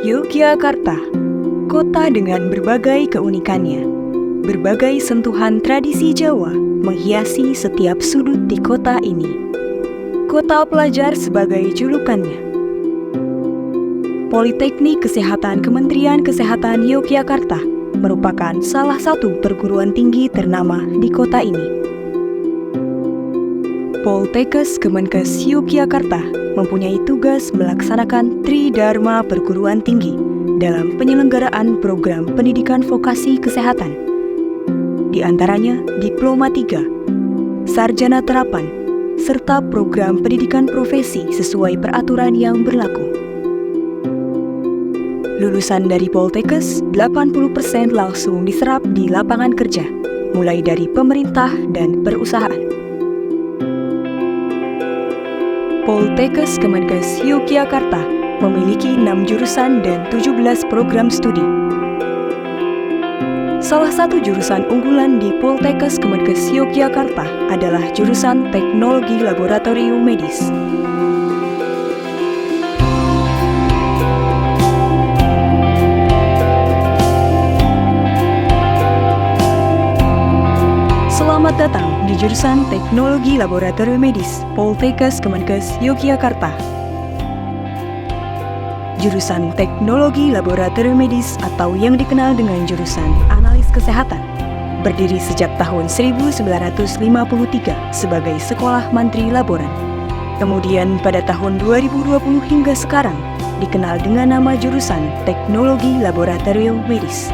Yogyakarta, kota dengan berbagai keunikannya. Berbagai sentuhan tradisi Jawa menghiasi setiap sudut di kota ini. Kota pelajar sebagai julukannya. Politeknik Kesehatan Kementerian Kesehatan Yogyakarta merupakan salah satu perguruan tinggi ternama di kota ini. Poltekkes Kemenkes Yogyakarta mempunyai tugas melaksanakan Tridharma perguruan tinggi dalam penyelenggaraan program pendidikan vokasi kesehatan. Di antaranya Diploma 3, Sarjana Terapan, serta program pendidikan profesi sesuai peraturan yang berlaku. Lulusan dari Poltekkes, 80% langsung diserap di lapangan kerja, mulai dari pemerintah dan perusahaan. Poltekkes Kemenkes Yogyakarta memiliki 6 jurusan dan 17 program studi. Salah satu jurusan unggulan di Poltekkes Kemenkes Yogyakarta adalah jurusan Teknologi Laboratorium Medis. Selamat datang di jurusan Teknologi Laboratorium Medis Poltekkes Kemenkes Yogyakarta. Jurusan Teknologi Laboratorium Medis atau yang dikenal dengan jurusan Analis Kesehatan berdiri sejak tahun 1953 sebagai Sekolah Mantri Laboran. Kemudian pada tahun 2020 hingga sekarang dikenal dengan nama jurusan Teknologi Laboratorium Medis.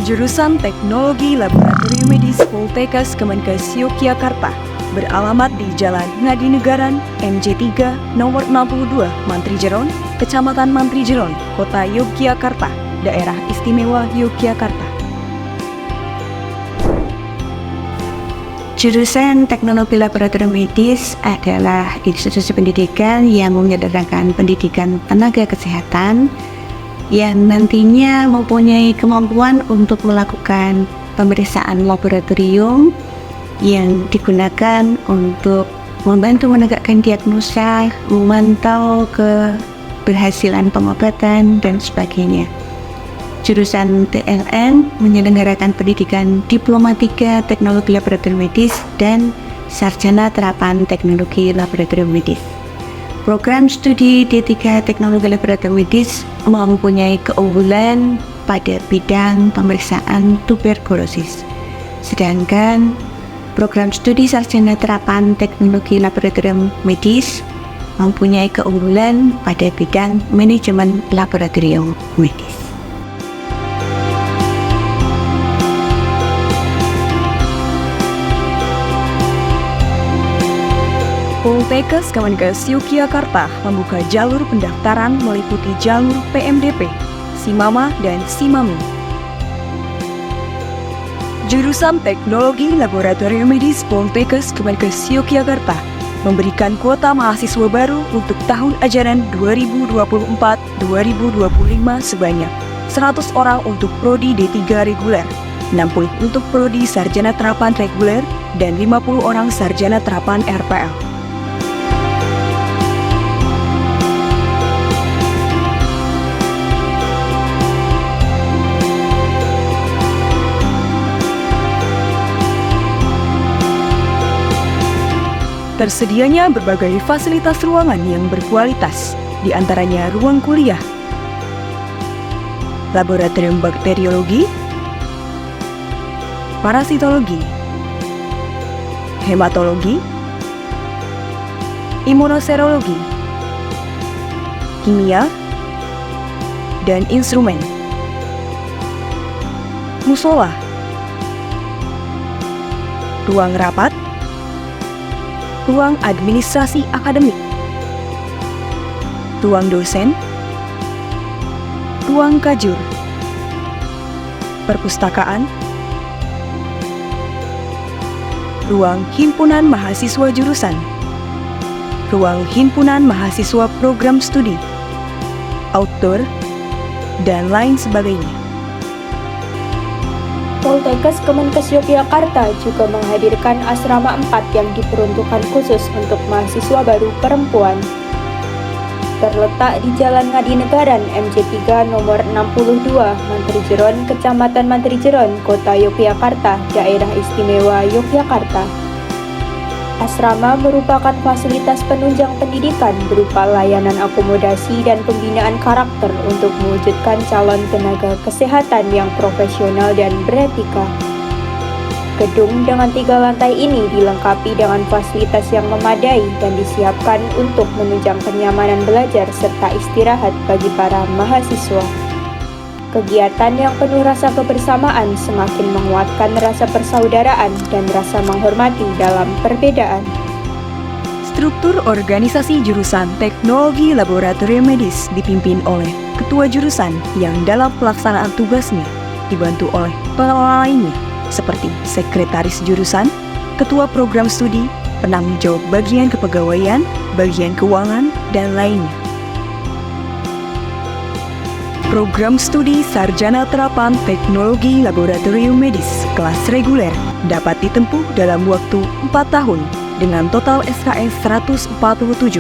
Jurusan Teknologi Laboratorium Medis Poltekkes Kemenkes Yogyakarta beralamat di Jalan Ngadinegaran, MJ 3, nomor 62, Mantrijeron, Kecamatan Mantrijeron, Kota Yogyakarta, Daerah Istimewa Yogyakarta. Jurusan Teknologi Laboratorium Medis adalah institusi pendidikan yang menyederhanakan pendidikan tenaga kesehatan yang nantinya mempunyai kemampuan untuk melakukan pemeriksaan laboratorium yang digunakan untuk membantu menegakkan diagnosa, memantau keberhasilan pengobatan, dan sebagainya. Jurusan TLN menyelenggarakan pendidikan Diploma 3 Teknologi Laboratorium Medis dan Sarjana Terapan Teknologi Laboratorium Medis. Program studi D3 Teknologi Laboratorium Medis mempunyai keunggulan pada bidang pemeriksaan tuberkulosis. Sedangkan program studi Sarjana Terapan Teknologi Laboratorium Medis mempunyai keunggulan pada bidang manajemen laboratorium medis. Poltekkes Kemenkes Yogyakarta membuka jalur pendaftaran meliputi jalur PMDP, Simama, dan Simami. Jurusan Teknologi Laboratorium Medis Poltekkes Kemenkes Yogyakarta memberikan kuota mahasiswa baru untuk tahun ajaran 2024-2025 sebanyak 100 orang untuk Prodi D3 reguler, 60 untuk Prodi Sarjana Terapan reguler, dan 50 orang Sarjana Terapan RPL. Tersedianya berbagai fasilitas ruangan yang berkualitas, di antaranya ruang kuliah, laboratorium bakteriologi, parasitologi, hematologi, imunoserologi, kimia, dan instrumen, musola, ruang rapat, ruang administrasi akademik, ruang dosen, ruang kajur, perpustakaan, ruang himpunan mahasiswa jurusan, ruang himpunan mahasiswa program studi, outdoor, dan lain sebagainya. Poltekkes Kemenkes Yogyakarta juga menghadirkan asrama 4 yang diperuntukkan khusus untuk mahasiswa baru perempuan. terletak di Jalan Ngadinegara MJ3 nomor 62, Mantrijeron, Kecamatan Mantrijeron, Kota Yogyakarta, Daerah Istimewa Yogyakarta. Asrama merupakan fasilitas penunjang pendidikan berupa layanan akomodasi dan pembinaan karakter untuk mewujudkan calon tenaga kesehatan yang profesional dan beretika. Gedung dengan 3 lantai ini dilengkapi dengan fasilitas yang memadai dan disiapkan untuk menunjang kenyamanan belajar serta istirahat bagi para mahasiswa. Kegiatan yang penuh rasa kebersamaan semakin menguatkan rasa persaudaraan dan rasa menghormati dalam perbedaan. Struktur organisasi jurusan Teknologi Laboratorium Medis dipimpin oleh ketua jurusan yang dalam pelaksanaan tugasnya dibantu oleh pengelola lainnya seperti sekretaris jurusan, ketua program studi, penanggung jawab bagian kepegawaian, bagian keuangan, dan lainnya. Program studi Sarjana Terapan Teknologi Laboratorium Medis kelas reguler dapat ditempuh dalam waktu 4 tahun dengan total SKS 147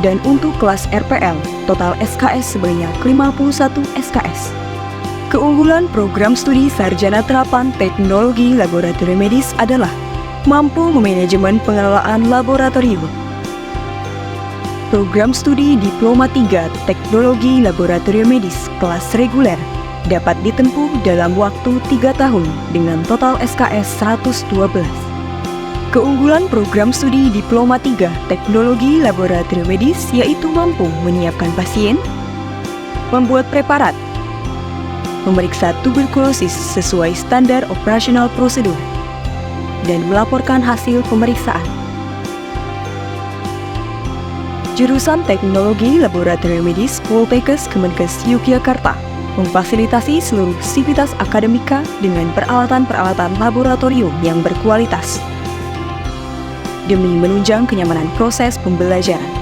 dan untuk kelas RPL total SKS sebanyak 51 SKS. Keunggulan program studi Sarjana Terapan Teknologi Laboratorium Medis adalah mampu memanajemen pengelolaan laboratorium. Program studi Diploma 3 Teknologi Laboratorium Medis kelas reguler dapat ditempuh dalam waktu 3 tahun dengan total SKS 112. Keunggulan program studi Diploma 3 Teknologi Laboratorium Medis yaitu mampu menyiapkan pasien, membuat preparat, memeriksa tuberkulosis sesuai standar operasional prosedur, dan melaporkan hasil pemeriksaan. Jurusan Teknologi Laboratorium Medis Poltekkes Kemenkes Yogyakarta memfasilitasi seluruh sivitas akademika dengan peralatan-peralatan laboratorium yang berkualitas demi menunjang kenyamanan proses pembelajaran.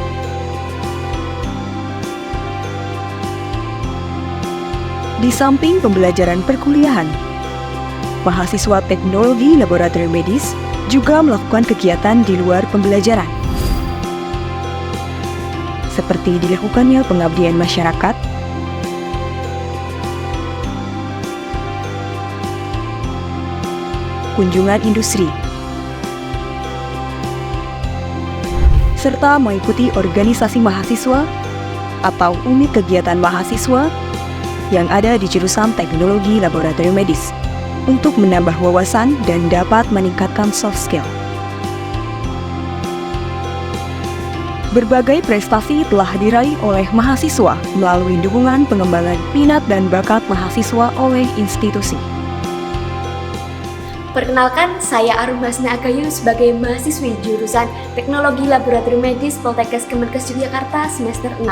Di samping pembelajaran perkuliahan, mahasiswa Teknologi Laboratorium Medis juga melakukan kegiatan di luar pembelajaran, seperti dilakukannya pengabdian masyarakat, kunjungan industri, serta mengikuti organisasi mahasiswa atau unit kegiatan mahasiswa yang ada di jurusan Teknologi Laboratorium Medis untuk menambah wawasan dan dapat meningkatkan soft skill. Berbagai prestasi telah diraih oleh mahasiswa melalui dukungan pengembangan minat dan bakat mahasiswa oleh institusi. Perkenalkan, saya Arum Hasna Agayu sebagai mahasiswi jurusan Teknologi Laboratorium Medis Poltekkes Kemenkes Yogyakarta semester 6.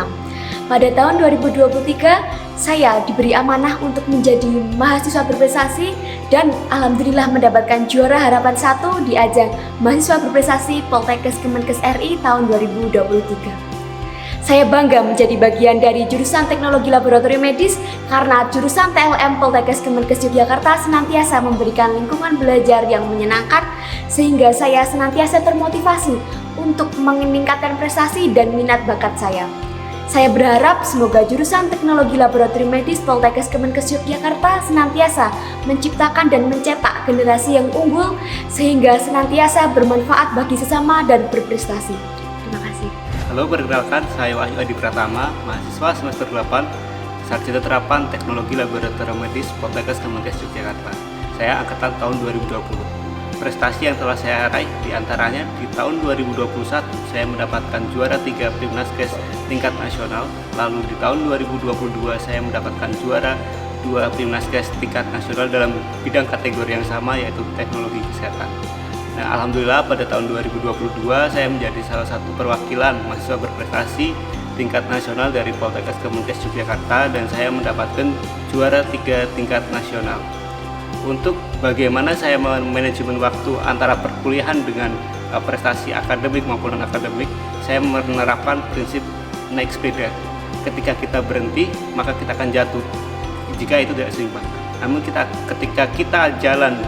Pada tahun 2023, saya diberi amanah untuk menjadi mahasiswa berprestasi dan alhamdulillah mendapatkan juara harapan 1 di ajang mahasiswa berprestasi Poltekkes Kemenkes RI tahun 2023. Saya bangga menjadi bagian dari jurusan Teknologi Laboratorium Medis karena jurusan TLM Poltekkes Kemenkes Yogyakarta senantiasa memberikan lingkungan belajar yang menyenangkan sehingga saya senantiasa termotivasi untuk meningkatkan prestasi dan minat bakat saya. Saya berharap semoga jurusan Teknologi Laboratorium Medis Poltekkes Kemenkes Yogyakarta senantiasa menciptakan dan mencetak generasi yang unggul sehingga senantiasa bermanfaat bagi sesama dan berprestasi. Terima kasih. Halo, perkenalkan saya Wahyu Adi Pratama, mahasiswa semester 8, Sarjana Terapan Teknologi Laboratorium Medis Poltekkes Kemenkes Yogyakarta. Saya angkatan tahun 2020. Prestasi yang telah saya raih diantaranya di tahun 2021 saya mendapatkan juara 3 Primnaskes tingkat nasional, lalu di tahun 2022 saya mendapatkan juara 2 Primnaskes tingkat nasional dalam bidang kategori yang sama yaitu teknologi kesehatan. Nah, alhamdulillah pada tahun 2022 saya menjadi salah satu perwakilan mahasiswa berprestasi tingkat nasional dari Poltekkes Kemenkes Yogyakarta dan saya mendapatkan juara 3 tingkat nasional. Untuk bagaimana saya manajemen waktu antara perkuliahan dengan prestasi akademik maupun non-akademik, saya menerapkan prinsip naik sepeda. Ketika kita berhenti, maka kita akan jatuh jika itu tidak seimbang. Namun ketika kita jalan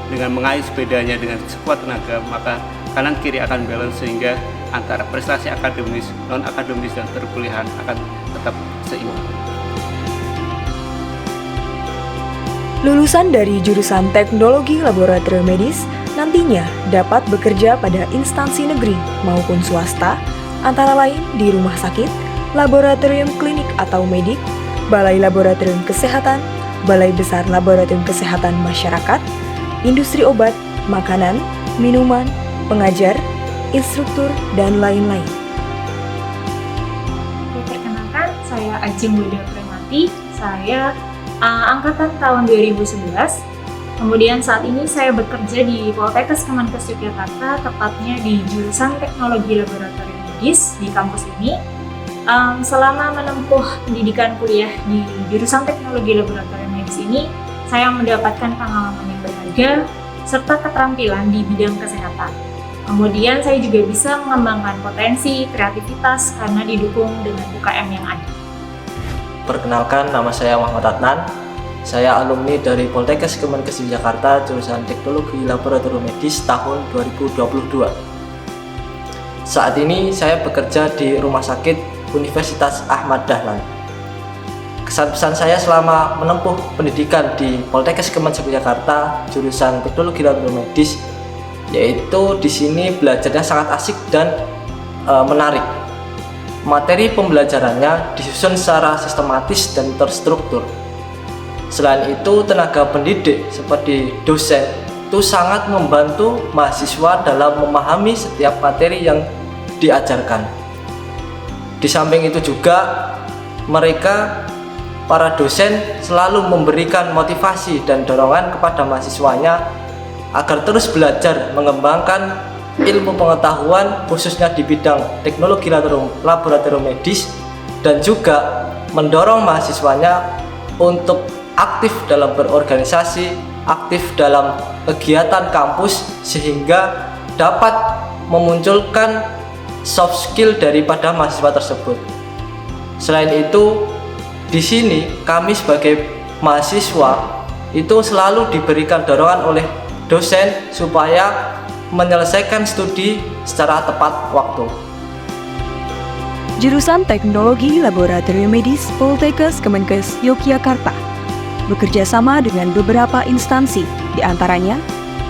dengan mengayuh sepedanya dengan sekuat tenaga, maka kanan kiri akan balance sehingga antara prestasi akademis, non-akademis, dan perkuliahan akan tetap seimbang. Lulusan dari jurusan Teknologi Laboratorium Medis nantinya dapat bekerja pada instansi negeri maupun swasta, antara lain di rumah sakit, laboratorium klinik atau medik, balai laboratorium kesehatan, balai besar laboratorium kesehatan masyarakat, industri obat, makanan, minuman, pengajar, instruktur, dan lain-lain. Perkenalkan, saya Ajeng Wida Premati, saya angkatan tahun 2011. Kemudian saat ini saya bekerja di Poltekkes Kemenkes Yogyakarta, tepatnya di jurusan Teknologi Laboratorium Medis di kampus ini. Selama menempuh pendidikan kuliah di jurusan Teknologi Laboratorium Medis ini, saya mendapatkan pengalaman yang berharga serta keterampilan di bidang kesehatan. Kemudian saya juga bisa mengembangkan potensi, kreativitas karena didukung dengan UKM yang ada. Perkenalkan, nama saya Muhammad Adnan. Saya alumni dari Poltekkes Kemenkes Yogyakarta jurusan Teknologi Laboratorium Medis tahun 2022. Saat ini saya bekerja di Rumah Sakit Universitas Ahmad Dahlan. Kesan pesan saya selama menempuh pendidikan di Poltekkes Kemenkes Yogyakarta jurusan Teknologi Laboratorium Medis, yaitu di sini belajarnya sangat asik dan menarik. Materi pembelajarannya disusun secara sistematis dan terstruktur. Selain itu, tenaga pendidik seperti dosen itu sangat membantu mahasiswa dalam memahami setiap materi yang diajarkan. Di samping itu juga mereka, para dosen, selalu memberikan motivasi dan dorongan kepada mahasiswanya agar terus belajar mengembangkan ilmu pengetahuan khususnya di bidang teknologi laboratorium medis, dan juga mendorong mahasiswanya untuk aktif dalam berorganisasi, aktif dalam kegiatan kampus, sehingga dapat memunculkan soft skill daripada mahasiswa tersebut. Selain itu, di sini kami sebagai mahasiswa itu selalu diberikan dorongan oleh dosen supaya menyelesaikan studi secara tepat waktu. Jurusan Teknologi Laboratorium Medis Poltekkes Kemenkes Yogyakarta bekerja sama dengan beberapa instansi, diantaranya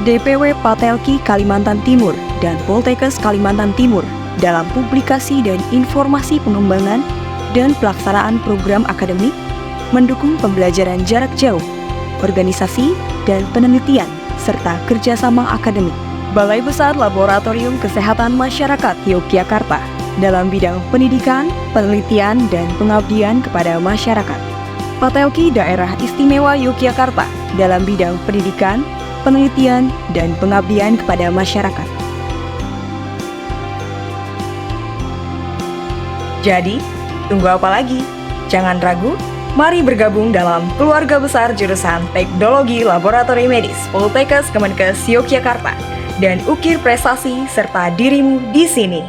DPW Patelki Kalimantan Timur dan Poltekkes Kalimantan Timur dalam publikasi dan informasi pengembangan dan pelaksanaan program akademik, mendukung pembelajaran jarak jauh, organisasi, dan penelitian, serta kerjasama akademik. Balai Besar Laboratorium Kesehatan Masyarakat Yogyakarta dalam bidang pendidikan, penelitian, dan pengabdian kepada masyarakat. Patelki Daerah Istimewa Yogyakarta dalam bidang pendidikan, penelitian, dan pengabdian kepada masyarakat. Jadi, tunggu apa lagi? Jangan ragu, mari bergabung dalam keluarga besar jurusan Teknologi Laboratorium Medis Poltekkes Kemenkes Yogyakarta dan ukir prestasi serta dirimu di sini.